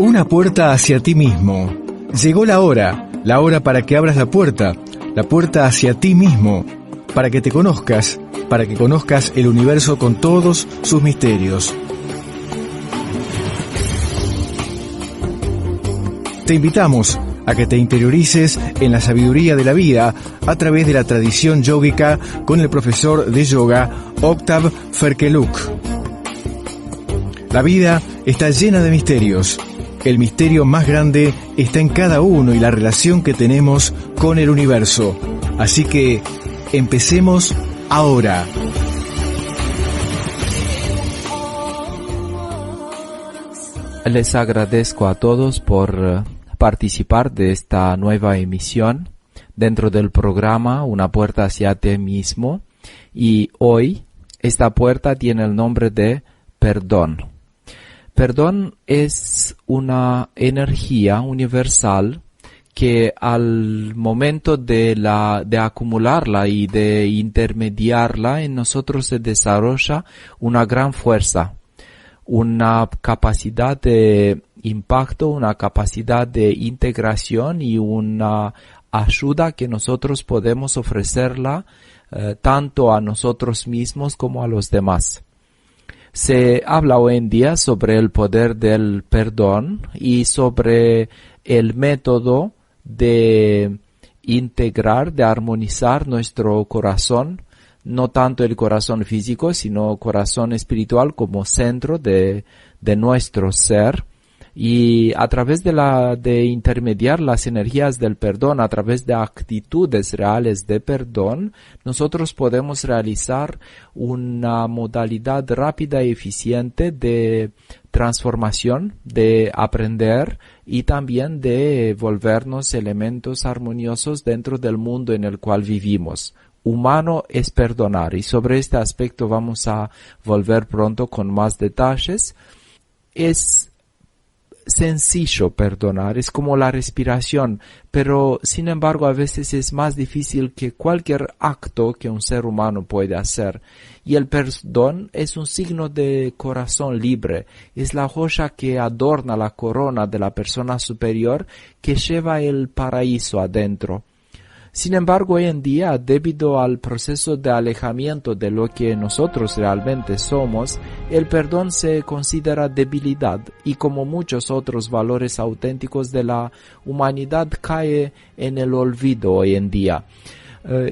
Una puerta hacia ti mismo. Llegó la hora para que abras la puerta hacia ti mismo, para que te conozcas, para que conozcas el universo con todos sus misterios. Te invitamos a que te interiorices en la sabiduría de la vida a través de la tradición yógica con el profesor de yoga Octav Ferkeluk. La vida está llena de misterios. El misterio más grande está en cada uno y la relación que tenemos con el universo. Así que empecemos ahora. Les agradezco a todos por participar de esta nueva emisión dentro del programa Una puerta hacia ti mismo. Y hoy esta puerta tiene el nombre de perdón. Perdón es una energía universal que al momento de acumularla y de intermediarla en nosotros se desarrolla una gran fuerza, una capacidad de impacto, una capacidad de integración y una ayuda que nosotros podemos ofrecerla tanto a nosotros mismos como a los demás. Se habla hoy en día sobre el poder del perdón y sobre el método de integrar, de armonizar nuestro corazón, no tanto el corazón físico, sino corazón espiritual como centro de nuestro ser. Y a través de intermediar las energías del perdón, a través de actitudes reales de perdón, nosotros podemos realizar una modalidad rápida y eficiente de transformación, de aprender y también de volvernos elementos armoniosos dentro del mundo en el cual vivimos. Humano es perdonar, y sobre este aspecto vamos a volver pronto con más detalles. Es sencillo perdonar, es como la respiración, pero sin embargo a veces es más difícil que cualquier acto que un ser humano puede hacer. Y el perdón es un signo de corazón libre, es la joya que adorna la corona de la persona superior que lleva el paraíso adentro. Sin embargo, hoy en día, debido al proceso de alejamiento de lo que nosotros realmente somos, el perdón se considera debilidad y, como muchos otros valores auténticos de la humanidad, cae en el olvido hoy en día.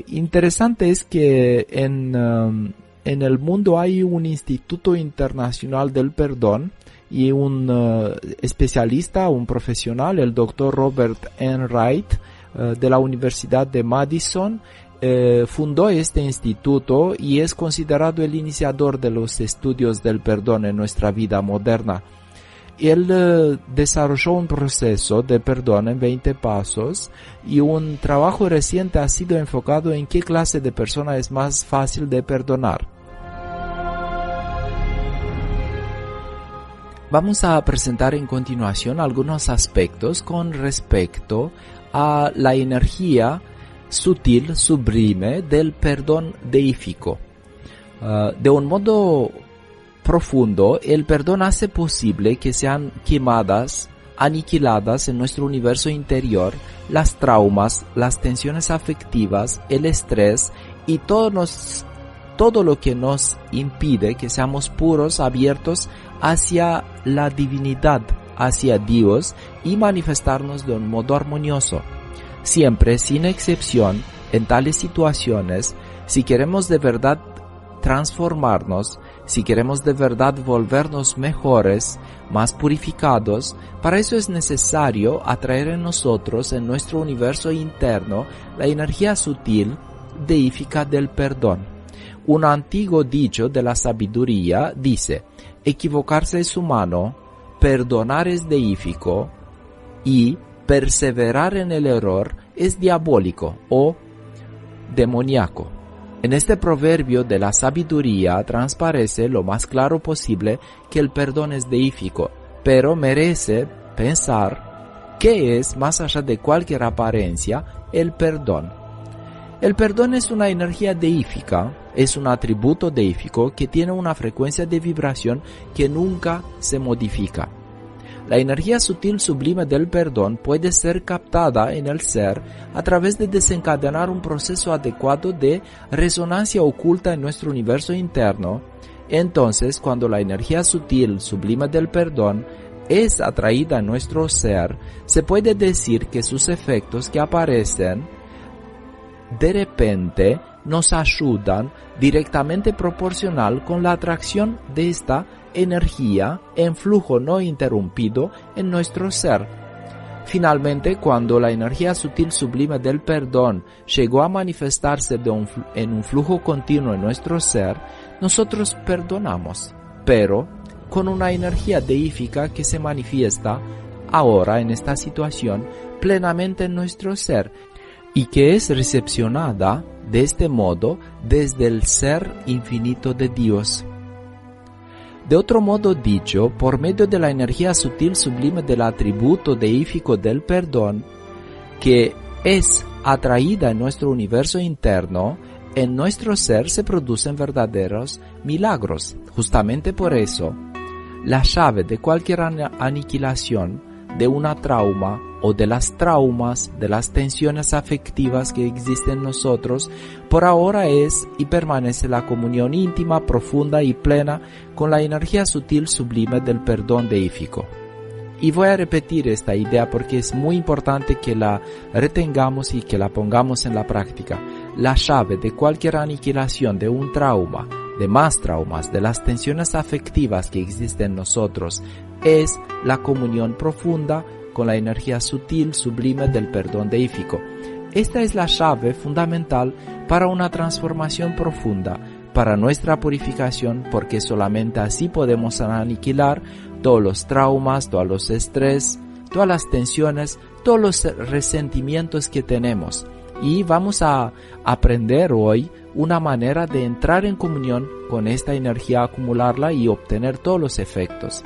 Interesante es que en el mundo hay un Instituto Internacional del Perdón y un especialista, un profesional, el Dr. Robert Enright, de la Universidad de Madison, fundó este instituto y es considerado el iniciador de los estudios del perdón en nuestra vida moderna. Él desarrolló un proceso de perdón en 20 pasos y un trabajo reciente ha sido enfocado en qué clase de persona es más fácil de perdonar. Vamos a presentar en continuación algunos aspectos con respecto a la energía sutil, sublime del perdón deífico. De un modo profundo, el perdón hace posible que sean quemadas, aniquiladas en nuestro universo interior las traumas, las tensiones afectivas, el estrés y todo lo que nos impide que seamos puros, abiertos hacia la divinidad, hacia Dios y manifestarnos de un modo armonioso. Siempre, sin excepción, en tales situaciones, si queremos de verdad transformarnos, si queremos de verdad volvernos mejores, más purificados, para eso es necesario atraer en nosotros, en nuestro universo interno, la energía sutil, deífica del perdón. Un antiguo dicho de la sabiduría dice: equivocarse es humano, perdonar es deífico y perseverar en el error es diabólico o demoníaco. En este proverbio de la sabiduría transparece lo más claro posible que el perdón es deífico, pero merece pensar qué es, más allá de cualquier apariencia, el perdón. El perdón es una energía deífica, es un atributo deífico que tiene una frecuencia de vibración que nunca se modifica. La energía sutil sublime del perdón puede ser captada en el ser a través de desencadenar un proceso adecuado de resonancia oculta en nuestro universo interno. Entonces, cuando la energía sutil sublime del perdón es atraída a nuestro ser, se puede decir que sus efectos que aparecen de repente nos ayudan directamente proporcional con la atracción de esta energía en flujo no interrumpido en nuestro ser. Finalmente, cuando la energía sutil sublime del perdón llegó a manifestarse en un flujo continuo en nuestro ser, nosotros perdonamos, pero con una energía deífica que se manifiesta ahora en esta situación plenamente en nuestro ser y que es recepcionada de este modo desde el ser infinito de Dios. De otro modo dicho, por medio de la energía sutil sublime del atributo deífico del perdón, que es atraída en nuestro universo interno, en nuestro ser se producen verdaderos milagros. Justamente por eso, la llave de cualquier aniquilación de una trauma o de las traumas, de las tensiones afectivas que existen en nosotros, por ahora es y permanece la comunión íntima, profunda y plena con la energía sutil sublime del perdón deífico. Y voy a repetir esta idea porque es muy importante que la retengamos y que la pongamos en la práctica. La llave de cualquier aniquilación de un trauma, de más traumas, de las tensiones afectivas que existen en nosotros, es la comunión profunda con la energía sutil sublime del perdón deífico. Esta es la llave fundamental para una transformación profunda, para nuestra purificación, porque solamente así podemos aniquilar todos los traumas, todos los estrés, todas las tensiones, todos los resentimientos que tenemos. Y vamos a aprender hoy una manera de entrar en comunión con esta energía, acumularla y obtener todos los efectos.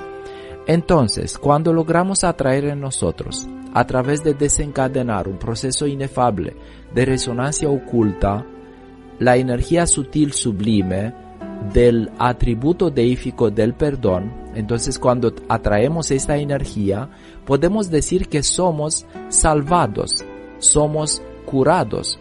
Entonces, cuando logramos atraer en nosotros, a través de desencadenar un proceso inefable de resonancia oculta, la energía sutil sublime del atributo deífico del perdón, entonces cuando atraemos esta energía, podemos decir que somos salvados, somos curados,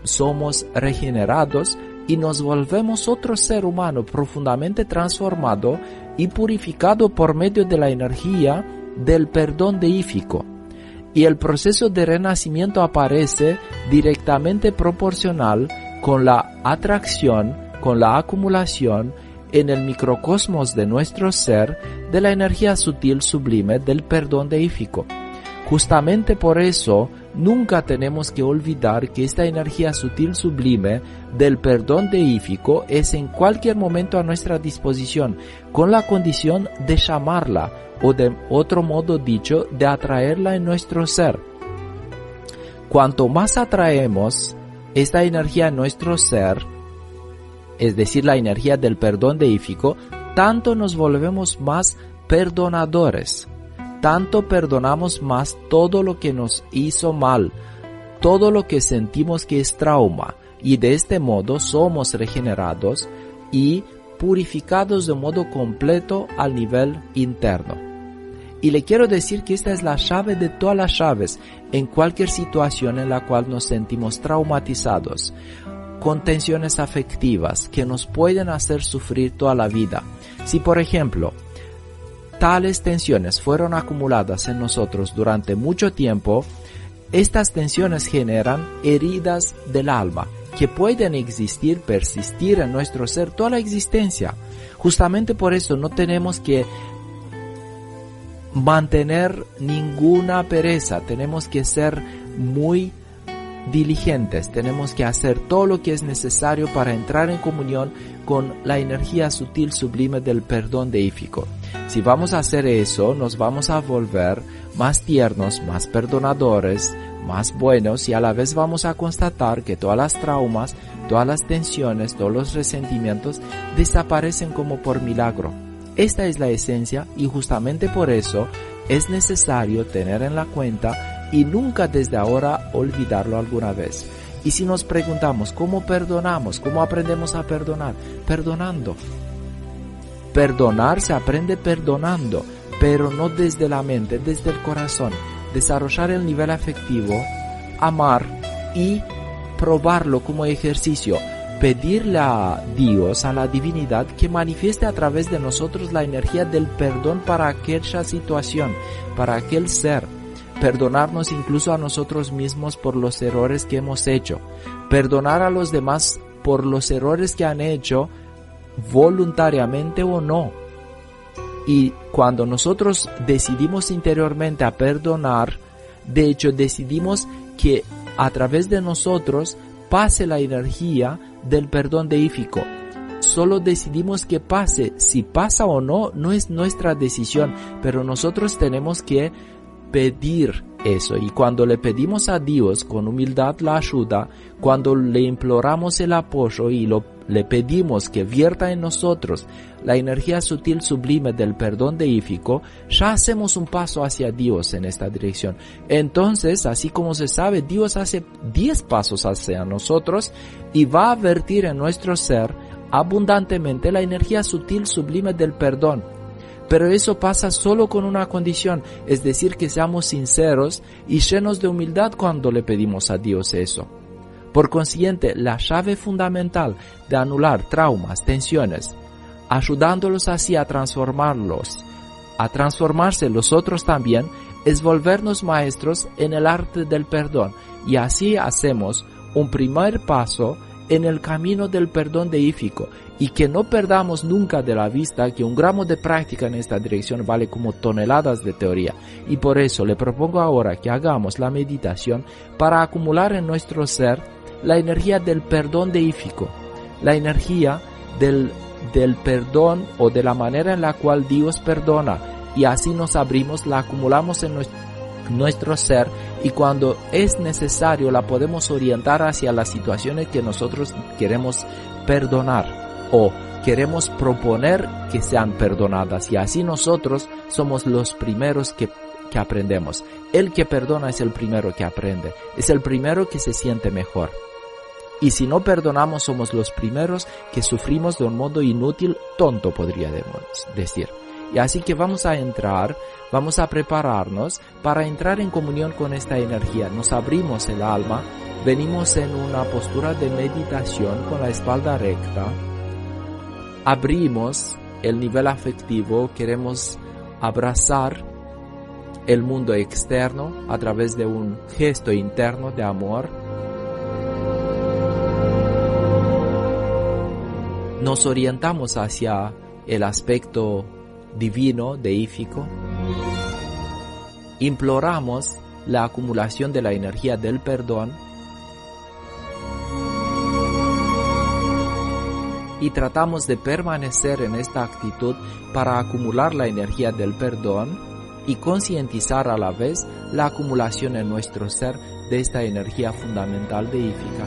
somos regenerados y nos volvemos otro ser humano profundamente transformado y purificado por medio de la energía del perdón deífico. Y el proceso de renacimiento aparece directamente proporcional con la atracción, con la acumulación en el microcosmos de nuestro ser de la energía sutil sublime del perdón deífico. Justamente por eso, nunca tenemos que olvidar que esta energía sutil sublime del perdón deífico es en cualquier momento a nuestra disposición, con la condición de llamarla, o de otro modo dicho, de atraerla en nuestro ser. Cuanto más atraemos esta energía en nuestro ser, es decir, la energía del perdón deífico, tanto nos volvemos más perdonadores. Tanto perdonamos más todo lo que nos hizo mal, todo lo que sentimos que es trauma, y de este modo somos regenerados y purificados de modo completo al nivel interno. Y le quiero decir que esta es la llave de todas las llaves en cualquier situación en la cual nos sentimos traumatizados, con tensiones afectivas que nos pueden hacer sufrir toda la vida. Si por ejemplo, tales tensiones fueron acumuladas en nosotros durante mucho tiempo, estas tensiones generan heridas del alma que pueden existir, persistir en nuestro ser toda la existencia. Justamente por eso no tenemos que mantener ninguna pereza, tenemos que ser muy diligentes, tenemos que hacer todo lo que es necesario para entrar en comunión con la energía sutil sublime del perdón deífico. Si vamos a hacer eso, nos vamos a volver más tiernos, más perdonadores, más buenos, y a la vez vamos a constatar que todas las traumas, todas las tensiones, todos los resentimientos desaparecen como por milagro. Esta es la esencia y justamente por eso es necesario tener en la cuenta y nunca desde ahora olvidarlo alguna vez. Y si nos preguntamos cómo perdonamos, cómo aprendemos a perdonar, perdonando. Perdonar se aprende perdonando. pero no desde la mente, desde el corazón. Desarrollar el nivel afectivo, amar y probarlo como ejercicio. Pedirle a Dios, a la divinidad, que manifieste a través de nosotros la energía del perdón para aquella situación, para aquel ser. Perdonarnos incluso a nosotros mismos por los errores que hemos hecho. Perdonar a los demás por los errores que han hecho, voluntariamente o no. Y cuando nosotros decidimos interiormente a perdonar, de hecho decidimos que a través de nosotros pase la energía del perdón deífico. Solo decidimos que pase. Si pasa o no, no es nuestra decisión, pero nosotros tenemos que pedir eso. Y cuando le pedimos a Dios con humildad la ayuda, cuando le imploramos el apoyo y le pedimos que vierta en nosotros la energía sutil sublime del perdón deífico, ya hacemos un paso hacia Dios en esta dirección. Entonces, así como se sabe, Dios hace 10 pasos hacia nosotros y va a vertir en nuestro ser abundantemente la energía sutil sublime del perdón. Pero eso pasa solo con una condición, es decir, que seamos sinceros y llenos de humildad cuando le pedimos a Dios eso. Por consiguiente, la llave fundamental de anular traumas, tensiones, ayudándolos así a transformarse los otros también, es volvernos maestros en el arte del perdón, y así hacemos un primer paso en el camino del perdón deífico, y que no perdamos nunca de la vista que un gramo de práctica en esta dirección vale como toneladas de teoría. Y por eso le propongo ahora que hagamos la meditación para acumular en nuestro ser la energía del perdón deífico, la energía del perdón o de la manera en la cual Dios perdona, y así nos abrimos, la acumulamos en nuestro ser, y cuando es necesario la podemos orientar hacia las situaciones que nosotros queremos perdonar o queremos proponer que sean perdonadas, y así nosotros somos los primeros que aprendemos. El que perdona es el primero que aprende, es el primero que se siente mejor. Y si no perdonamos, somos los primeros que sufrimos de un modo inútil, tonto podríamos decir. Y así que vamos a prepararnos para entrar en comunión con esta energía. Nos abrimos el alma, venimos en una postura de meditación con la espalda recta. Abrimos el nivel afectivo, queremos abrazar el mundo externo a través de un gesto interno de amor. Nos orientamos hacia el aspecto divino, deífico. Imploramos la acumulación de la energía del perdón y tratamos de permanecer en esta actitud para acumular la energía del perdón y concientizar a la vez la acumulación en nuestro ser de esta energía fundamental deífica.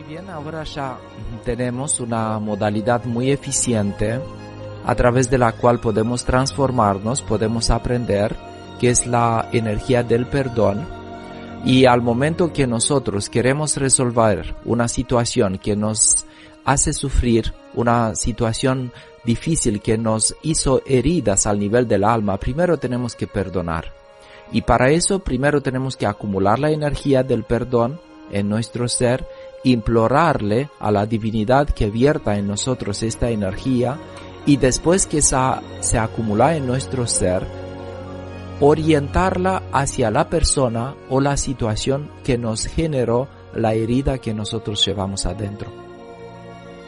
bien, ahora ya tenemos una modalidad muy eficiente a través de la cual podemos transformarnos, podemos aprender, que es la energía del perdón. Y al momento que nosotros queremos resolver una situación que nos hace sufrir, una situación difícil que nos hizo heridas al nivel del alma, primero tenemos que perdonar. Y para eso primero tenemos que acumular la energía del perdón en nuestro ser, implorarle a la divinidad que vierta en nosotros esta energía, y después que se acumula en nuestro ser, orientarla hacia la persona o la situación que nos generó la herida que nosotros llevamos adentro.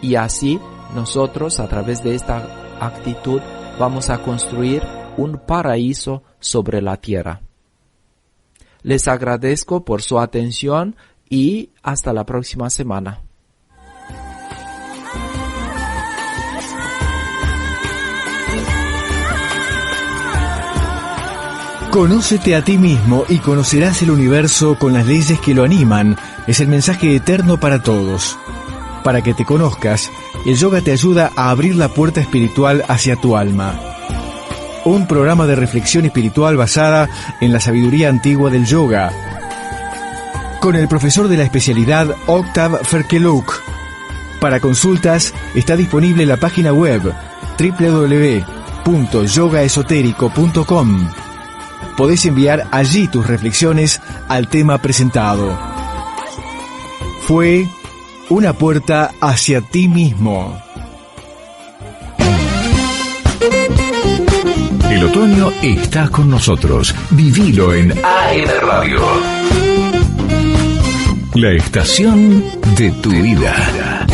Y así nosotros, a través de esta actitud, vamos a construir un paraíso sobre la tierra. Les agradezco por su atención y hasta la próxima semana. Conócete a ti mismo y conocerás el universo con las leyes que lo animan. Es el mensaje eterno para todos. Para que te conozcas, el yoga te ayuda a abrir la puerta espiritual hacia tu alma. Un programa de reflexión espiritual basada en la sabiduría antigua del yoga. Con el profesor de la especialidad Octav Ferkeluk. Para consultas está disponible la página web www.yogaesotérico.com. Podés enviar allí tus reflexiones al tema presentado. Fue una puerta hacia ti mismo. El otoño está con nosotros. Vivilo en AM Radio. La estación de tu vida.